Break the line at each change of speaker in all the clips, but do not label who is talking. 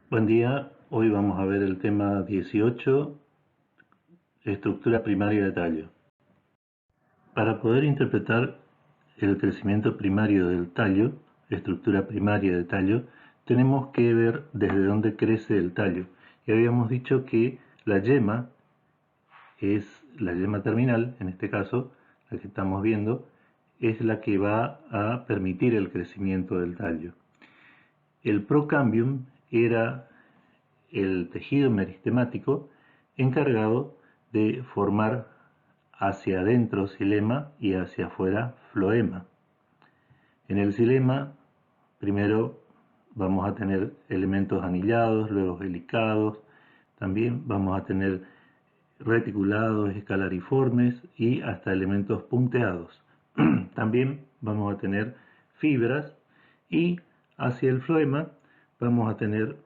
Buen día, hoy vamos a ver el tema 18, estructura primaria de tallo. Para poder interpretar el crecimiento primario del tallo, estructura primaria de tallo, tenemos que ver desde dónde crece el tallo. Y habíamos dicho que la yema es la yema terminal, en este caso, la que estamos viendo, es la que va a permitir el crecimiento del tallo. El procambium era el tejido meristemático encargado de formar hacia adentro xilema y hacia afuera floema. En el xilema primero vamos a tener elementos anillados, luego helicados, también vamos a tener reticulados, escalariformes y hasta elementos punteados. También vamos a tener fibras y hacia el floema vamos a tener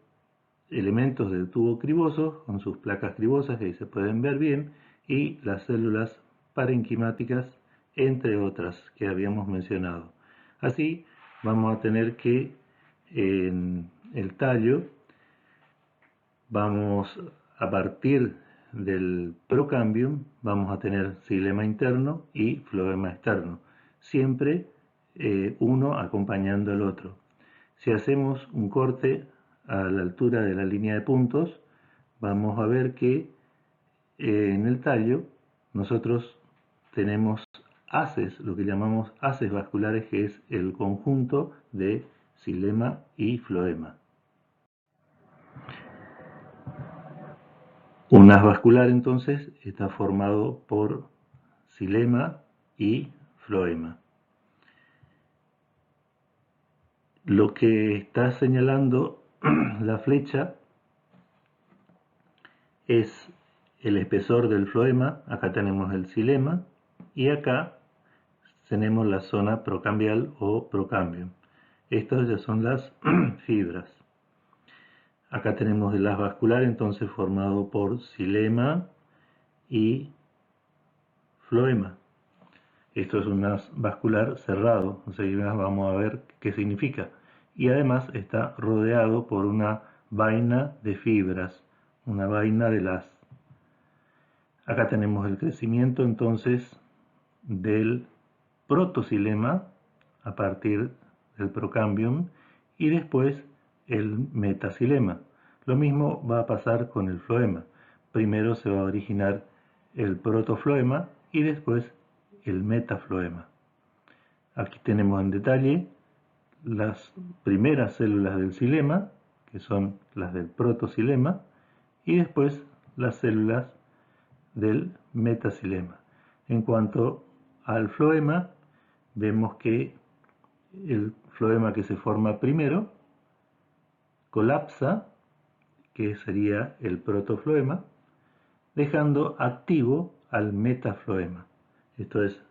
elementos del tubo criboso con sus placas cribosas que ahí se pueden ver bien y las células parenquimáticas, entre otras que habíamos mencionado. Así vamos a tener que en el tallo vamos a partir del procambium vamos a tener xilema interno y floema externo, siempre uno acompañando al otro. Si hacemos un corte a la altura de la línea de puntos, vamos a ver que en el tallo nosotros tenemos haces, lo que llamamos haces vasculares, que es el conjunto de xilema y floema. Un haz vascular entonces está formado por xilema y floema. Lo que está señalando la flecha es el espesor del floema, acá tenemos el xilema y acá tenemos la zona procambial o procambium. Estas ya son las fibras. Acá tenemos el haz vascular entonces formado por xilema y floema. Esto es un haz vascular cerrado, enseguida vamos a ver qué significa. Y además está rodeado por una vaina de fibras, una vaina de las. Acá tenemos el crecimiento entonces del protoxilema a partir del procambium y después el metaxilema. Lo mismo va a pasar con el floema. Primero se va a originar el protofloema y después el metafloema. Aquí tenemos en detalle las primeras células del xilema, que son las del protoxilema, y después las células del metaxilema. En cuanto al floema, vemos que el floema que se forma primero colapsa, que sería el protofloema, dejando activo al metafloema. Esto es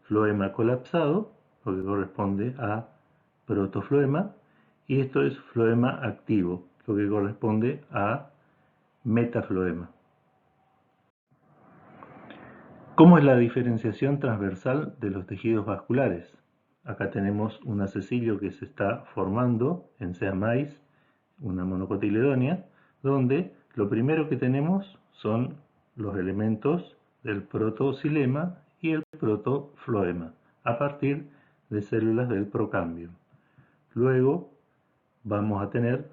floema colapsado, lo que corresponde a protofloema, y esto es floema activo, lo que corresponde a metafloema. ¿Cómo es la diferenciación transversal de los tejidos vasculares? Acá tenemos un acecilio que se está formando en sea maíz, una monocotiledonia, donde lo primero que tenemos son los elementos del protoxilema y el protofloema, a partir de células del procambium. Luego vamos a tener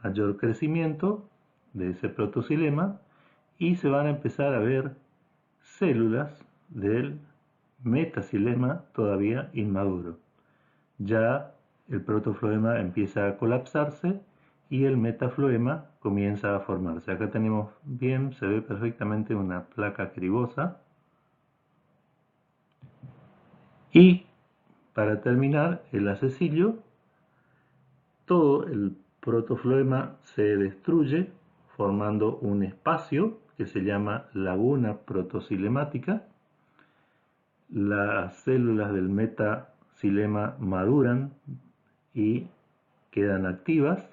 mayor crecimiento de ese protoxilema y se van a empezar a ver células del metaxilema todavía inmaduro. Ya el protofloema empieza a colapsarse y el metafloema comienza a formarse. Acá tenemos bien, se ve perfectamente una placa cribosa. Y para terminar el acecilio, todo el protofloema se destruye formando un espacio que se llama laguna protoxilemática. Las células del metaxilema maduran y quedan activas.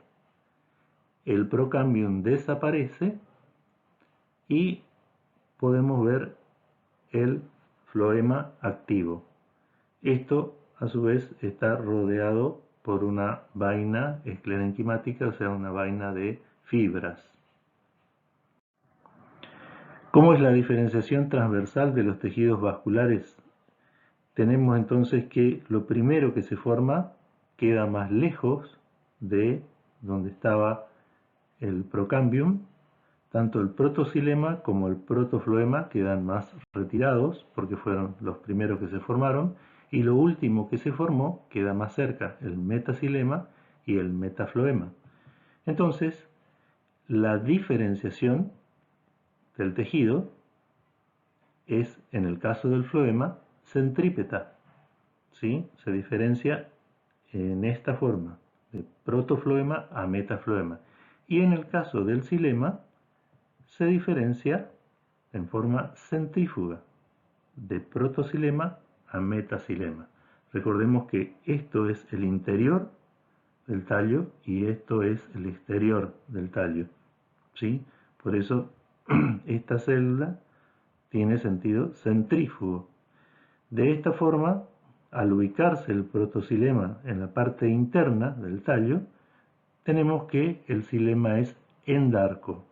El procambium desaparece y podemos ver el floema activo. Esto a su vez está rodeado por una vaina esclerenquimática, o sea, una vaina de fibras. ¿Cómo es la diferenciación transversal de los tejidos vasculares? Tenemos entonces que lo primero que se forma queda más lejos de donde estaba el procambium. Tanto el protoxilema como el protofloema quedan más retirados porque fueron los primeros que se formaron, y lo último que se formó queda más cerca, el metaxilema y el metafloema. Entonces, la diferenciación del tejido es, en el caso del floema, centrípeta, ¿sí? Se diferencia en esta forma, de protofloema a metafloema. Y en el caso del xilema, se diferencia en forma centrífuga, de protoxilema a metaxilema. Recordemos que esto es el interior del tallo y esto es el exterior del tallo, ¿sí? Por eso esta célula tiene sentido centrífugo. De esta forma, al ubicarse el protoxilema en la parte interna del tallo, tenemos que el xilema es endarco.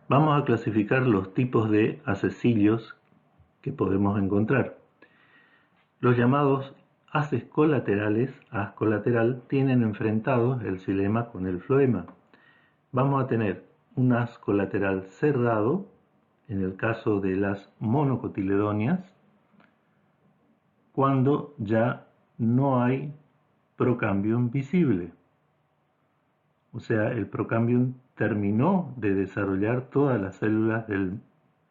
Vamos a clasificar los tipos de acecilios que podemos encontrar. Los llamados haces colaterales, haz colateral, tienen enfrentados el xilema con el floema. Vamos a tener un haz colateral cerrado, en el caso de las monocotiledóneas, cuando ya no hay procambium visible. O sea, el procambium terminó de desarrollar todas las células del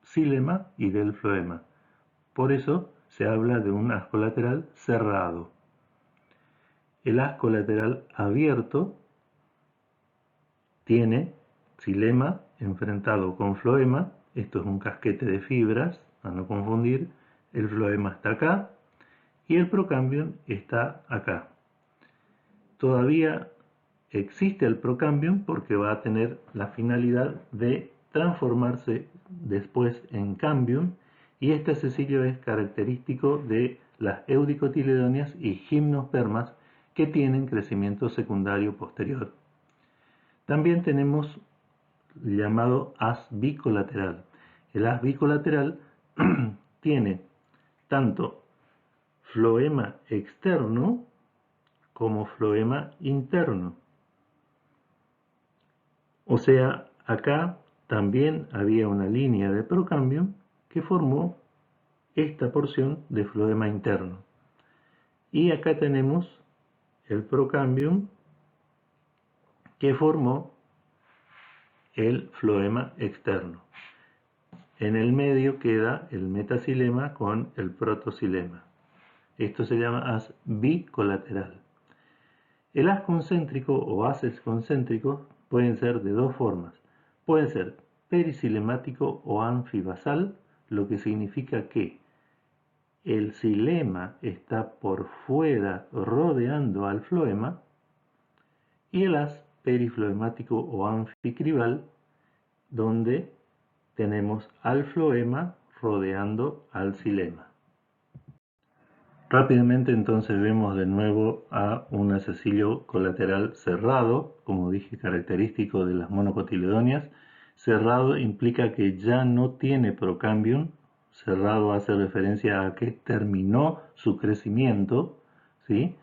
xilema y del floema. Por eso se habla de un haz colateral cerrado. El haz colateral abierto tiene xilema enfrentado con floema. Esto es un casquete de fibras, a no confundir. El floema está acá y el procambium está acá. Todavía existe el procambium porque va a tener la finalidad de transformarse después en cambium, y este acecilio es característico de las eudicotiledóneas y gimnospermas que tienen crecimiento secundario posterior. También tenemos el llamado haz bicolateral. El haz bicolateral tiene tanto floema externo como floema interno. O sea, acá también había una línea de procambium que formó esta porción de floema interno. Y acá tenemos el procambium que formó el floema externo. En el medio queda el metaxilema con el protoxilema. Esto se llama haz bicolateral. El haz concéntrico o haces concéntricos pueden ser de dos formas. Pueden ser perixilemático o anfibasal, lo que significa que el xilema está por fuera rodeando al floema, y el haz perifloemático o anficribal, donde tenemos al floema rodeando al xilema. Rápidamente entonces vemos de nuevo a un acecilio colateral cerrado, como dije, característico de las monocotiledóneas. Cerrado implica que ya no tiene procambium. Cerrado hace referencia a que terminó su crecimiento, ¿sí?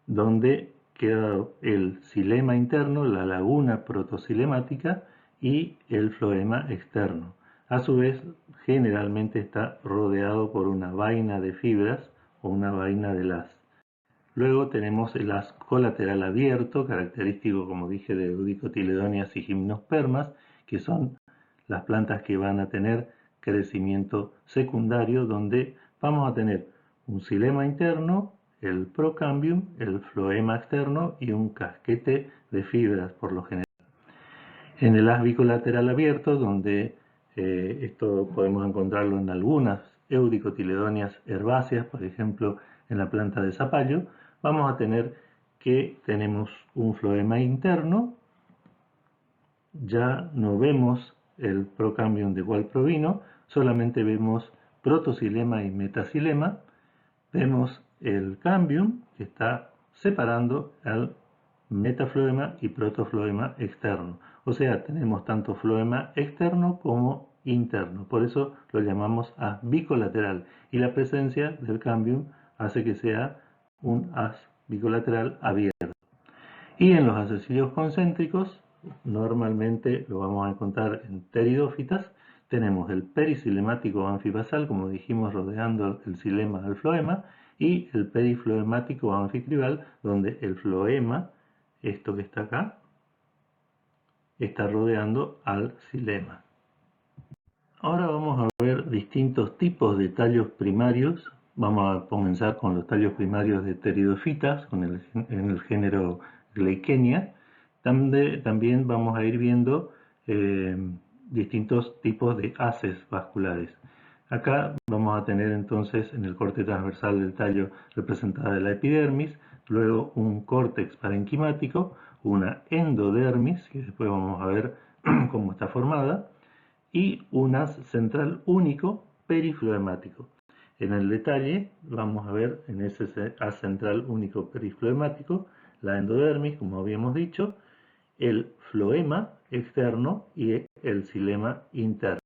Donde queda el xilema interno, la laguna protoxilemática y el floema externo. A su vez, generalmente está rodeado por una vaina de fibras o una vaina de haz. Luego tenemos el haz colateral abierto, característico, como dije, de eudicotiledóneas y gimnospermas, que son las plantas que van a tener crecimiento secundario, donde vamos a tener un xilema interno, el procambium, el floema externo y un casquete de fibras por lo general. En el haz bicolateral abierto, donde esto podemos encontrarlo en algunas eudicotiledóneas herbáceas, por ejemplo en la planta de zapallo, vamos a tener que tenemos un floema interno, ya no vemos el procambium de cual provino, solamente vemos protoxilema y metaxilema, vemos el cambium que está separando al metafloema y protofloema externo. O sea, tenemos tanto floema externo como interno. Por eso lo llamamos haz bicolateral. Y la presencia del cambium hace que sea un haz bicolateral abierto. Y en los asecilios concéntricos, normalmente lo vamos a encontrar en pteridófitas, tenemos el perisilemático anfibasal, como dijimos, rodeando el xilema al floema, y el perifloemático anficribal, donde el floema, esto que está acá, está rodeando al xilema. Ahora vamos a ver distintos tipos de tallos primarios. Vamos a comenzar con los tallos primarios de pteridofitas, en el género Gleichenia. También vamos a ir viendo distintos tipos de haces vasculares. Acá vamos a tener entonces en el corte transversal del tallo representada la epidermis, luego un córtex parenquimático, una endodermis, que después vamos a ver cómo está formada, y un haz central único perifloemático. En el detalle vamos a ver en ese haz central único perifloemático la endodermis, como habíamos dicho, el floema externo y el xilema interno.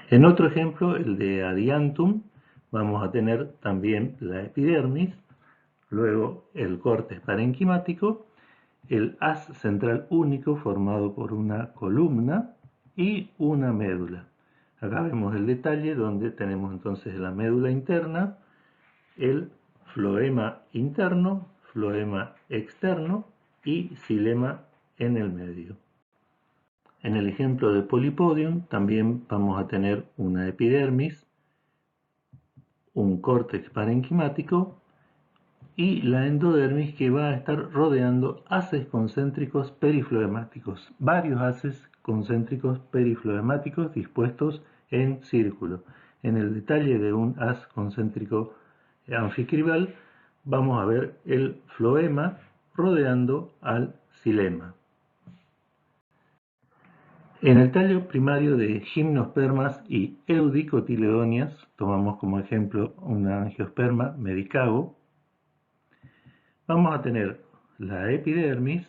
En otro ejemplo, el de Adiantum, vamos a tener también la epidermis, luego el córtex parenquimático, el haz central único formado por una columna y una médula. Acá vemos el detalle donde tenemos entonces la médula interna, el floema interno, floema externo y xilema en el medio. En el ejemplo de Polypodium también vamos a tener una epidermis, un córtex parenquimático y la endodermis, que va a estar rodeando haces concéntricos perifloemáticos, varios haces concéntricos perifloemáticos dispuestos en círculo. En el detalle de un haz concéntrico anficribal vamos a ver el floema rodeando al xilema. En el tallo primario de gimnospermas y eudicotiledonias, tomamos como ejemplo una angiosperma medicago, vamos a tener la epidermis,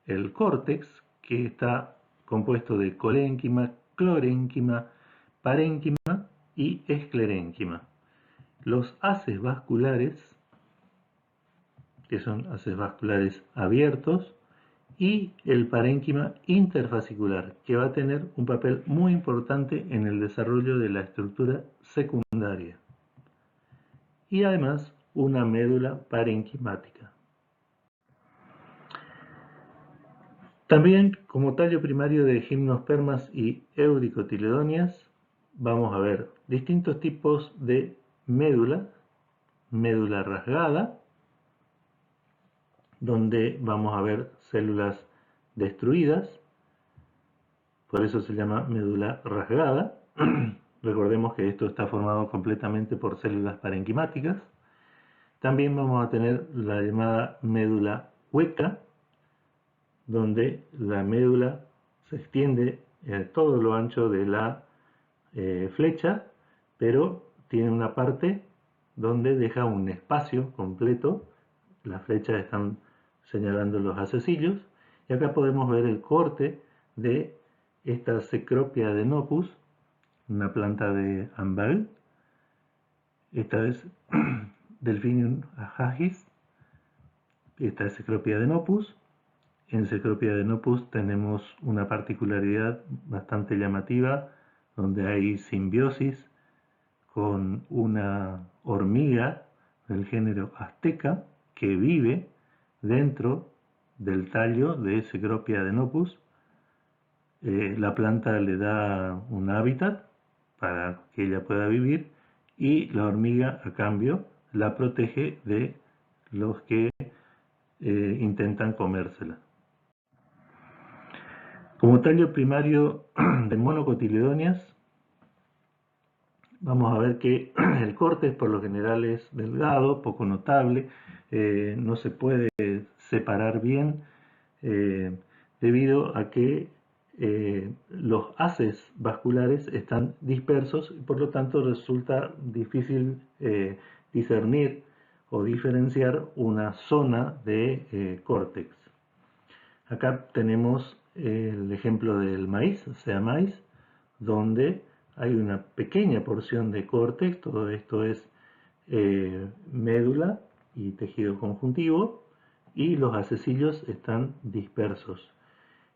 el córtex, que está compuesto de colénquima, clorénquima, parénquima y esclerénquima. Los haces vasculares, que son haces vasculares abiertos, y el parénquima interfascicular, que va a tener un papel muy importante en el desarrollo de la estructura secundaria. Y además una médula parenquimática. También, como tallo primario de gimnospermas y eudicotiledonias, vamos a ver distintos tipos de médula, médula rasgada, donde vamos a ver células destruidas, por eso se llama médula rasgada. Recordemos que esto está formado completamente por células parenquimáticas. También vamos a tener la llamada médula hueca, donde la médula se extiende todo lo ancho de la flecha, pero tiene una parte donde deja un espacio completo. Las flechas están señalando los asecilios, y acá podemos ver el corte de esta Cecropia-adenopus, una planta de Ambal. Esta es Delphinium ajagis, esta es Cecropia-adenopus. En Cecropia-adenopus tenemos una particularidad bastante llamativa, donde hay simbiosis con una hormiga del género Azteca que vive dentro del tallo de Cecropia-adenopus. La planta le da un hábitat para que ella pueda vivir, y la hormiga a cambio la protege de los que intentan comérsela. Como tallo primario de monocotiledonias, vamos a ver que el córtex por lo general es delgado, poco notable, no se puede separar bien debido a que los haces vasculares están dispersos y por lo tanto resulta difícil discernir o diferenciar una zona de córtex. Acá tenemos el ejemplo del maíz, o sea maíz, donde hay una pequeña porción de córtex, todo esto es médula y tejido conjuntivo, y los acecilios están dispersos.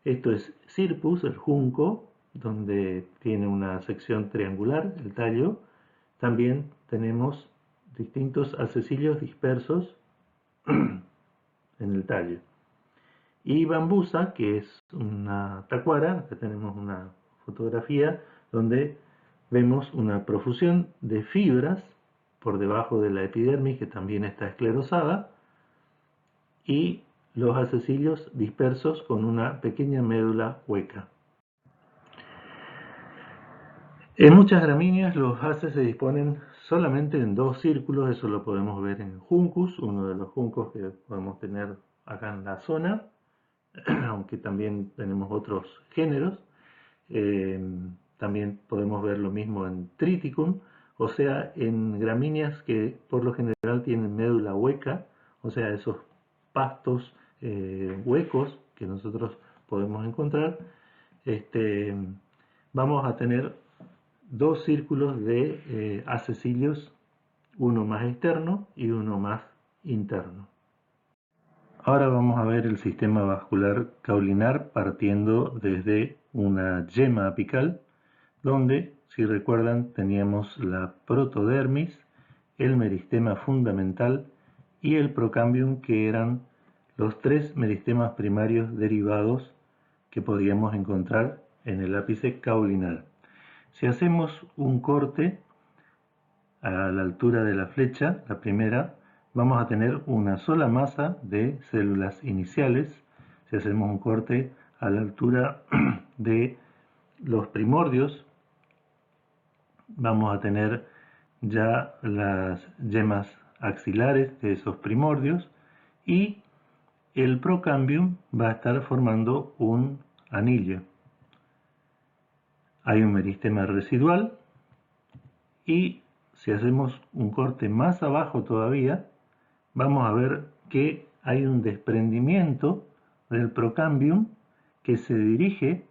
Esto es cirpus, el junco, donde tiene una sección triangular, el tallo. También tenemos distintos acecilios dispersos en el tallo. Y bambusa, que es una tacuara, acá tenemos una fotografía donde vemos una profusión de fibras por debajo de la epidermis, que también está esclerosada, y los acecilios dispersos con una pequeña médula hueca. En muchas gramíneas los haces se disponen solamente en dos círculos, eso lo podemos ver en Juncus, uno de los juncos que podemos tener acá en la zona, aunque también tenemos otros géneros. También podemos ver lo mismo en Triticum, o sea, en gramíneas que por lo general tienen médula hueca, o sea, esos pastos huecos que nosotros podemos encontrar. Vamos a tener dos círculos de acecilios, uno más externo y uno más interno. Ahora vamos a ver el sistema vascular caulinar partiendo desde una yema apical, donde, si recuerdan, teníamos la protodermis, el meristema fundamental y el procambium, que eran los tres meristemas primarios derivados que podíamos encontrar en el ápice caulinar. Si hacemos un corte a la altura de la flecha, la primera, vamos a tener una sola masa de células iniciales. Si hacemos un corte a la altura de los primordios, vamos a tener ya las yemas axilares de esos primordios, y el procambium va a estar formando un anillo. Hay un meristema residual, y si hacemos un corte más abajo todavía, vamos a ver que hay un desprendimiento del procambium que se dirige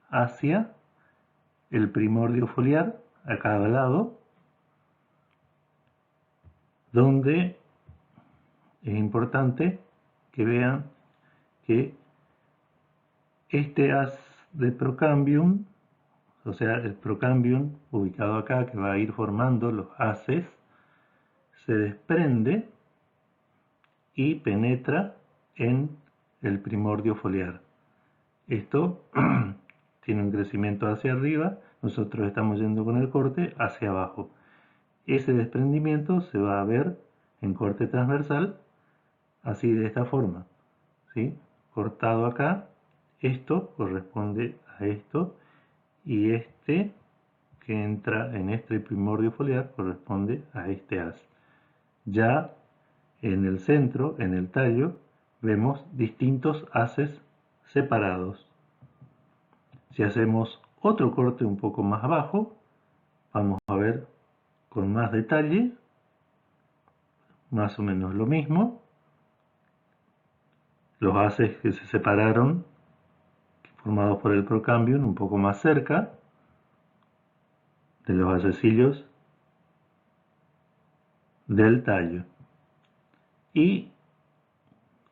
hacia el primordio foliar a cada lado, donde es importante que vean que este haz de procambium, o sea, el procambium ubicado acá, que va a ir formando los haces, se desprende y penetra en el primordio foliar. Esto tiene un crecimiento hacia arriba, nosotros estamos yendo con el corte hacia abajo. Ese desprendimiento se va a ver en corte transversal, así de esta forma, ¿sí? Cortado acá, esto corresponde a esto, y este que entra en este primordio foliar corresponde a este haz. Ya en el centro, en el tallo, vemos distintos haces separados. Si hacemos otro corte un poco más abajo, vamos a ver con más detalle, más o menos lo mismo, los haces que se separaron, formados por el procambium, un poco más cerca de los acecilios del tallo. Y,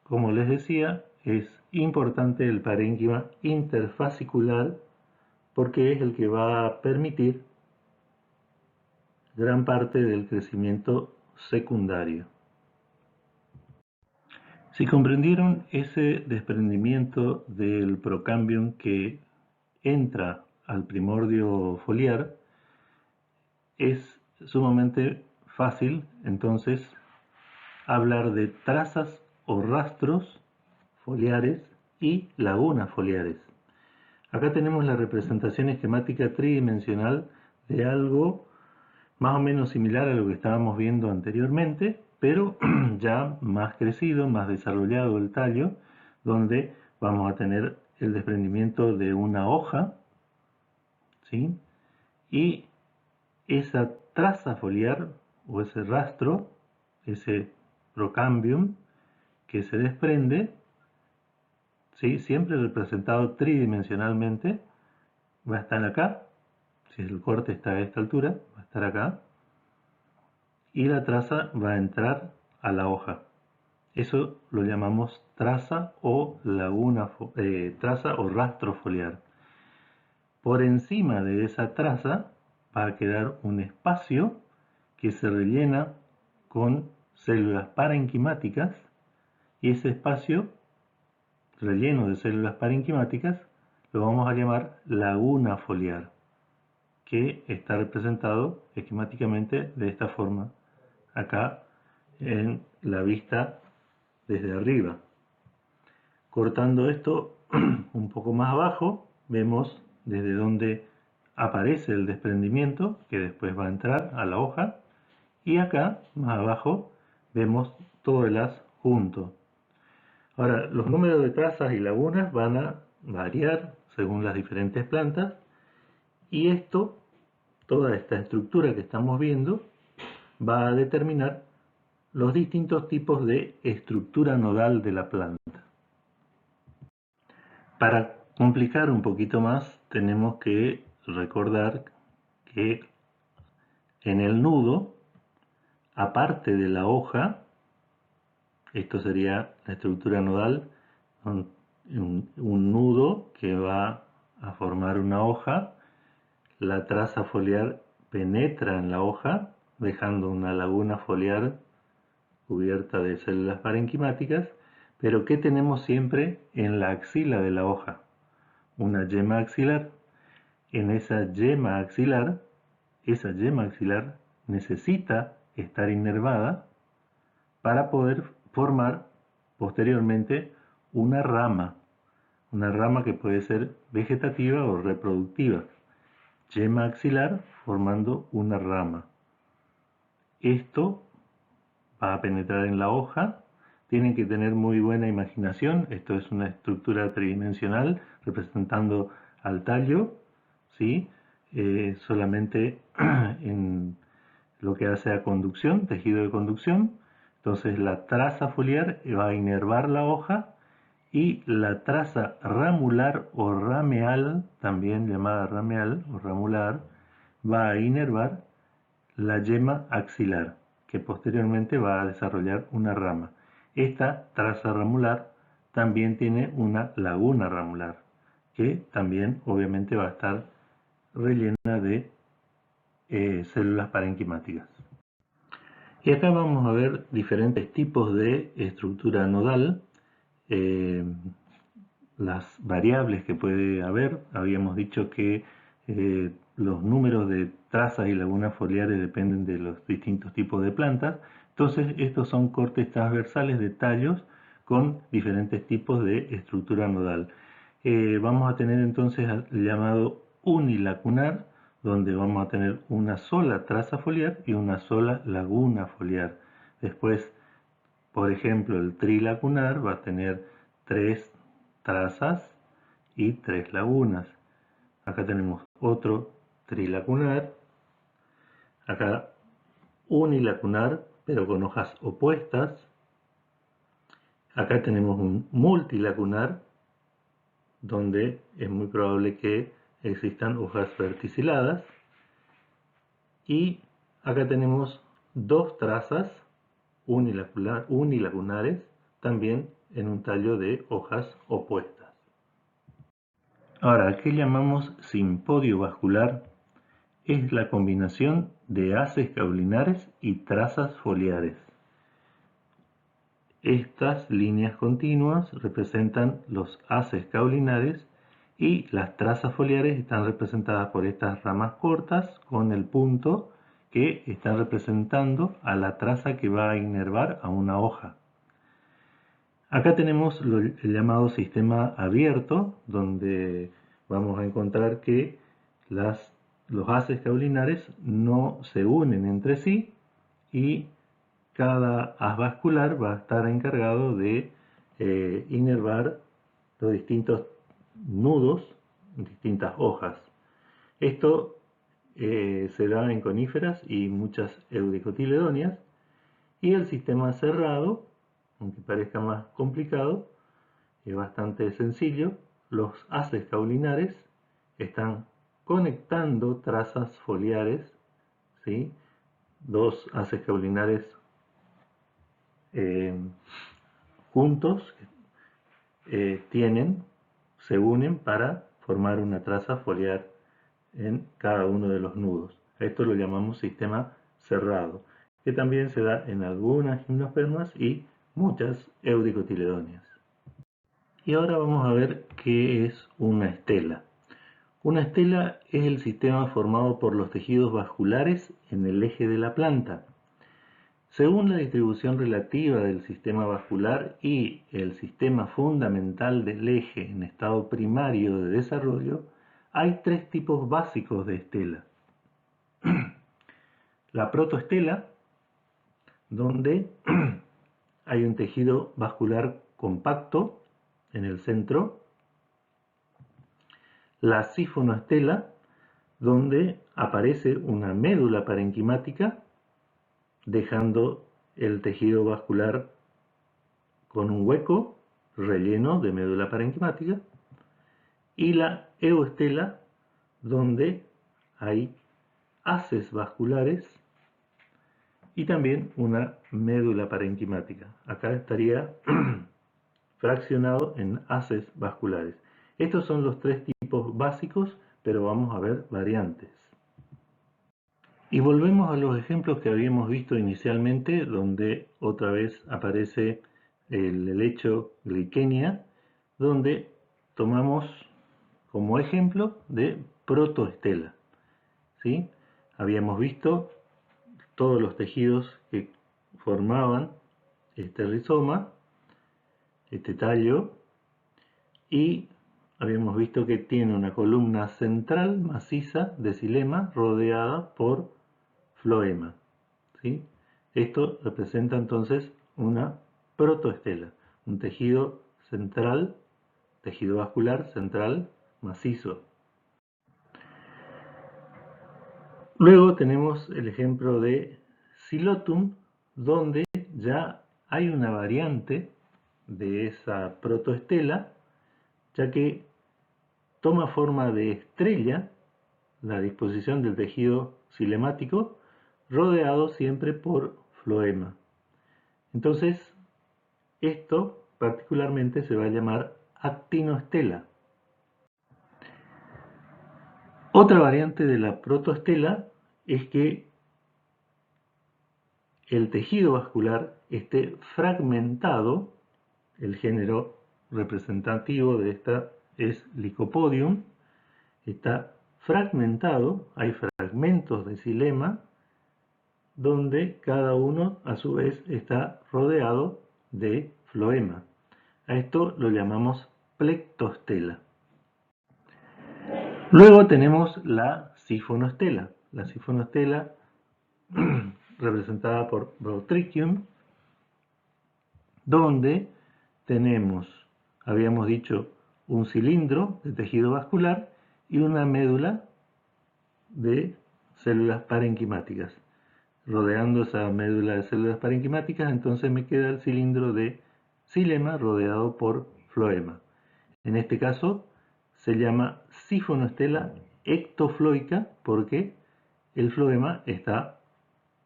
como les decía, es importante el parénquima interfascicular, porque es el que va a permitir gran parte del crecimiento secundario. Si comprendieron ese desprendimiento del procambium que entra al primordio foliar, es sumamente fácil entonces hablar de trazas o rastros foliares y lagunas foliares. Acá tenemos la representación esquemática tridimensional de algo más o menos similar a lo que estábamos viendo anteriormente, pero ya más crecido, más desarrollado el tallo, donde vamos a tener el desprendimiento de una hoja, ¿sí? Y esa traza foliar o ese rastro, ese procambium que se desprende, ¿sí? Siempre representado tridimensionalmente, va a estar acá, si el corte está a esta altura, va a estar acá, y la traza va a entrar a la hoja. Eso lo llamamos traza o traza o rastro foliar. Por encima de esa traza va a quedar un espacio que se rellena con células parenquimáticas, y ese espacio relleno de células parenquimáticas lo vamos a llamar laguna foliar, que está representado esquemáticamente de esta forma, acá en la vista desde arriba. Cortando esto un poco más abajo, vemos desde donde aparece el desprendimiento, que después va a entrar a la hoja, y acá, más abajo, vemos todo el haz junto. Ahora, los números de trazas y lagunas van a variar según las diferentes plantas, y toda esta estructura que estamos viendo, va a determinar los distintos tipos de estructura nodal de la planta. Para complicar un poquito más, tenemos que recordar que en el nudo, aparte de la hoja, esto sería la estructura nodal, un nudo que va a formar una hoja, la traza foliar penetra en la hoja, dejando una laguna foliar cubierta de células parenquimáticas, pero ¿qué tenemos siempre en la axila de la hoja? Una yema axilar. En esa yema axilar necesita estar inervada para poder formar posteriormente una rama que puede ser vegetativa o reproductiva. Yema axilar formando una rama. Esto va a penetrar en la hoja. Tienen que tener muy buena imaginación. Esto es una estructura tridimensional representando al tallo, ¿sí? Solamente en lo que hace a conducción, tejido de conducción. Entonces la traza foliar va a inervar la hoja, y la traza ramular o rameal, también llamada rameal o ramular, va a inervar la yema axilar, que posteriormente va a desarrollar una rama. Esta traza ramular también tiene una laguna ramular, que también obviamente va a estar rellena de células parenquimáticas. Y acá vamos a ver diferentes tipos de estructura nodal, las variables que puede haber. Habíamos dicho que los números de trazas y lagunas foliares dependen de los distintos tipos de plantas. Entonces estos son cortes transversales de tallos con diferentes tipos de estructura nodal. Vamos a tener entonces el llamado unilacunar, donde vamos a tener una sola traza foliar y una sola laguna foliar. Después, por ejemplo, el trilacunar va a tener 3 trazas y 3 lagunas. Acá tenemos otro trilacunar, acá unilacunar pero con hojas opuestas. Acá tenemos un multilacunar, donde es muy probable que existan hojas verticiladas, y acá tenemos 2 trazas unilacunares, también en un tallo de hojas opuestas. Ahora, ¿qué llamamos simpodio vascular? Es la combinación de haces caulinares y trazas foliares. Estas líneas continuas representan los haces caulinares, y las trazas foliares están representadas por estas ramas cortas con el punto que está representando a la traza que va a inervar a una hoja. Acá tenemos el llamado sistema abierto, donde vamos a encontrar que los haces caulinares no se unen entre sí, y cada haz vascular va a estar encargado de inervar los distintos nudos, distintas hojas. Esto se da en coníferas y muchas eudicotiledóneas, Y el sistema cerrado, aunque parezca más complicado, es bastante sencillo. Los haces caulinares están conectando trazas foliares, ¿sí? Dos haces caulinares juntos se unen para formar una traza foliar en cada uno de los nudos. Esto lo llamamos sistema cerrado, que también se da en algunas gimnospermas y muchas eudicotiledóneas. Y ahora vamos a ver qué es una estela. Una estela es el sistema formado por los tejidos vasculares en el eje de la planta. Según la distribución relativa del sistema vascular y el sistema fundamental del eje en estado primario de desarrollo, hay tres tipos básicos de estela. La protoestela, donde hay un tejido vascular compacto en el centro. La sifonoestela, donde aparece una médula parenquimática, dejando el tejido vascular con un hueco relleno de médula parenquimática. Y la euestela, donde hay haces vasculares y también una médula parenquimática. Acá estaría fraccionado en haces vasculares. Estos son los tres tipos básicos, pero vamos a ver variantes. Y volvemos a los ejemplos que habíamos visto inicialmente, donde otra vez aparece el helecho glykenia, donde tomamos como ejemplo de protoestela, ¿sí? Habíamos visto todos los tejidos que formaban este rizoma, este tallo, y habíamos visto que tiene una columna central maciza de xilema rodeada por floema, ¿sí? Esto representa entonces una protoestela, un tejido central, tejido vascular central macizo. Luego tenemos el ejemplo de Xylotum, donde ya hay una variante de esa protoestela, ya que toma forma de estrella la disposición del tejido xilemático, rodeado siempre por floema. Entonces, esto particularmente se va a llamar actinoestela. Otra variante de la protoestela es que el tejido vascular esté fragmentado. El género representativo de esta es Lycopodium. Está fragmentado, hay fragmentos de xilema donde cada uno a su vez está rodeado de floema. A esto lo llamamos plectoestela. Luego tenemos la sifonoestela. La sifonoestela representada por Botrychium, donde tenemos, habíamos dicho, un cilindro de tejido vascular y una médula de células parenquimáticas. Rodeando esa médula de células parenquimáticas, entonces me queda el cilindro de xilema rodeado por floema. En este caso se llama sifonoestela ectofloica porque el floema está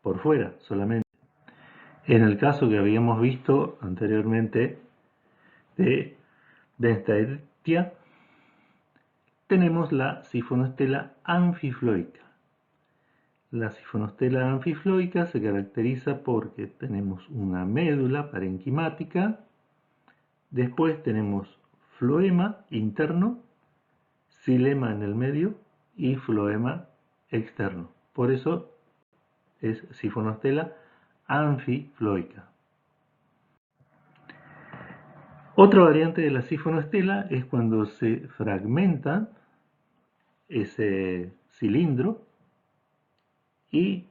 por fuera solamente. En el caso que habíamos visto anteriormente de Dentaetia, tenemos la sifonoestela anfifloica. La sifonoestela anfifloica se caracteriza porque tenemos una médula parenquimática, después tenemos floema interno, xilema en el medio y floema externo. Por eso es sifonoestela anfifloica. Otra variante de la sifonoestela es cuando se fragmenta ese cilindro y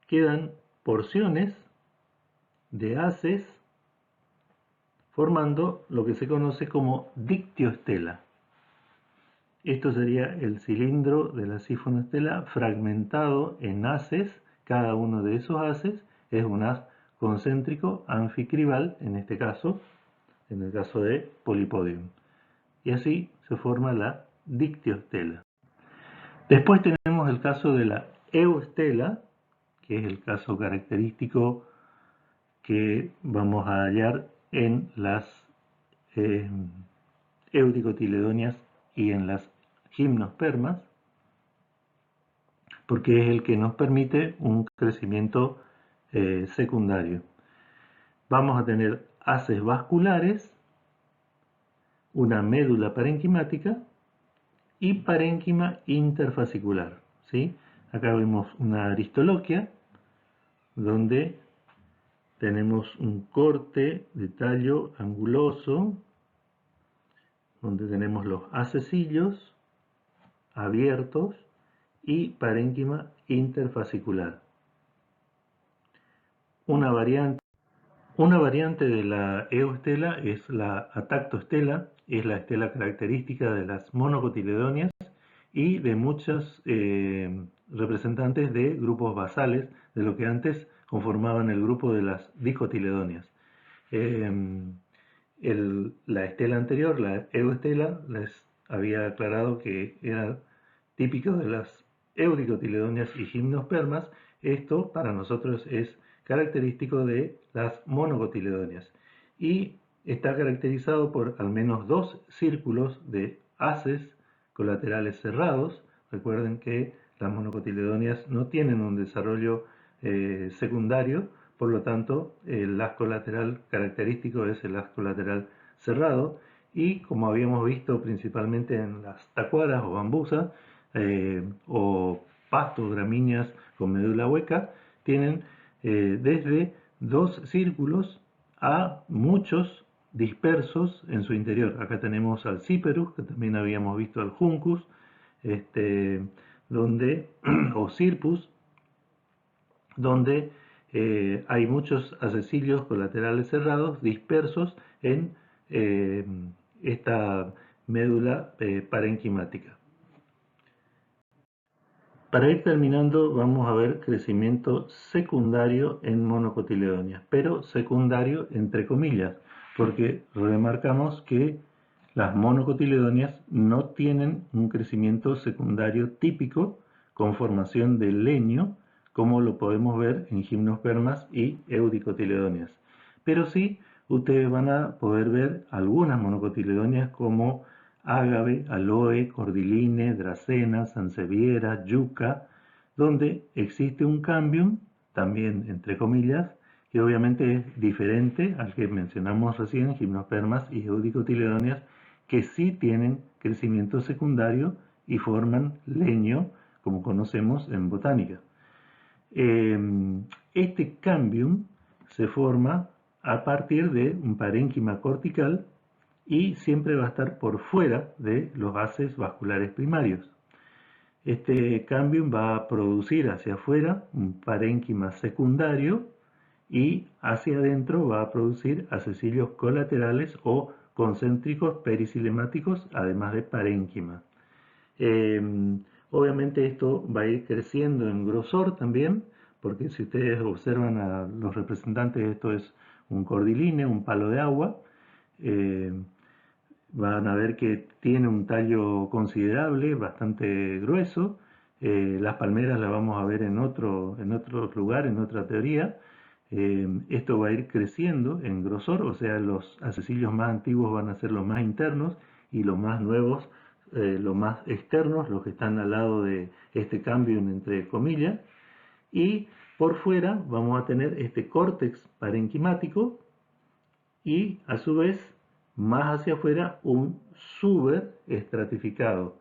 quedan porciones de haces formando lo que se conoce como dictioestela. Esto sería el cilindro de la sifonoestela fragmentado en haces. Cada uno de esos haces es un haz concéntrico anficribal, en este caso, en el caso de Polypodium. Y así se forma la dictioestela. Después tenemos el caso de la euestela, que es el caso característico que vamos a hallar en las eudicotiledonias y en las gimnospermas, porque es el que nos permite un crecimiento secundario. Vamos a tener haces vasculares, una médula parenquimática y parénquima interfascicular, ¿sí? Acá vemos una aristoloquia donde tenemos un corte de tallo anguloso, donde tenemos los hacecillos abiertos y parénquima interfascicular. Una variante de la euestela es la atactoestela, es la estela característica de las monocotiledonias y de muchos representantes de grupos basales, de lo que antes conformaban el grupo de las dicotiledonias. La estela anterior, la euestela, les había aclarado que era típico de las eudicotiledonias y gimnospermas. Esto para nosotros es característico de las monocotiledonias y está caracterizado por al menos dos círculos de haces colaterales cerrados. Recuerden que las monocotiledonias no tienen un desarrollo secundario, por lo tanto el haz colateral característico es el haz colateral cerrado, y como habíamos visto principalmente en las tacuaras o bambusas o pastos, gramíneas con médula hueca, tienen desde dos círculos a muchos dispersos en su interior. Acá tenemos al Cyperus, que también habíamos visto al Juncus, o Cirpus, donde hay muchos hacecillos colaterales cerrados dispersos en esta médula parenquimática. Para ir terminando, vamos a ver crecimiento secundario en monocotiledonias, pero secundario entre comillas, porque remarcamos que las monocotiledonias no tienen un crecimiento secundario típico con formación de leño, como lo podemos ver en gimnospermas y eudicotiledonias. Pero sí, ustedes van a poder ver algunas monocotiledonias como ágave, aloe, cordiline, dracena, sansevieria, yucca, donde existe un cambium, también entre comillas, que obviamente es diferente al que mencionamos recién, gimnospermas y eudicotiledonias, que sí tienen crecimiento secundario y forman leño, como conocemos en botánica. Este cambium se forma a partir de un parénquima cortical y siempre va a estar por fuera de los haces vasculares primarios. Este cambium va a producir hacia afuera un parénquima secundario y hacia adentro va a producir hacecillos colaterales o concéntricos pericilemáticos, además de parénquima. Obviamente esto va a ir creciendo en grosor también, porque si ustedes observan a los representantes, esto es un cordiline, un palo de agua, van a ver que tiene un tallo considerable, bastante grueso. Las palmeras las vamos a ver en otro lugar, en otra teoría. Esto va a ir creciendo en grosor, o sea, los hacecillos más antiguos van a ser los más internos y los más nuevos los más externos, los que están al lado de este cambio entre comillas. Y por fuera vamos a tener este córtex parenquimático y a su vez más hacia afuera un suber estratificado.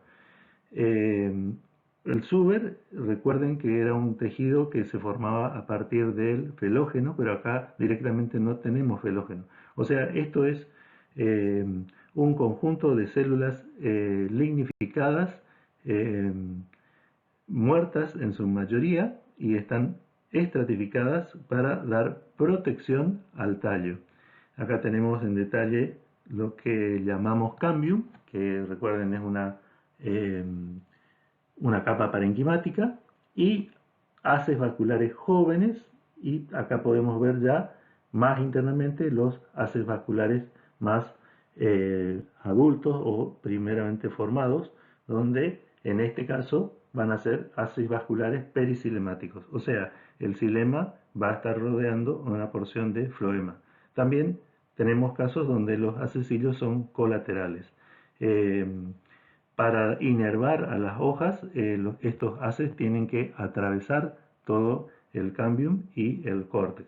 El suber, recuerden que era un tejido que se formaba a partir del felógeno, pero acá directamente no tenemos felógeno. O sea, esto es un conjunto de células lignificadas, muertas en su mayoría, y están estratificadas para dar protección al tallo. Acá tenemos en detalle lo que llamamos cambium, que recuerden es una capa parenquimática, y haces vasculares jóvenes y acá podemos ver ya más internamente los haces vasculares más adultos o primeramente formados, donde en este caso van a ser haces vasculares pericilemáticos, o sea, el xilema va a estar rodeando una porción de floema. También tenemos casos donde los acecilios son colaterales. Eh, para inervar a las hojas, estos haces tienen que atravesar todo el cambium y el córtex.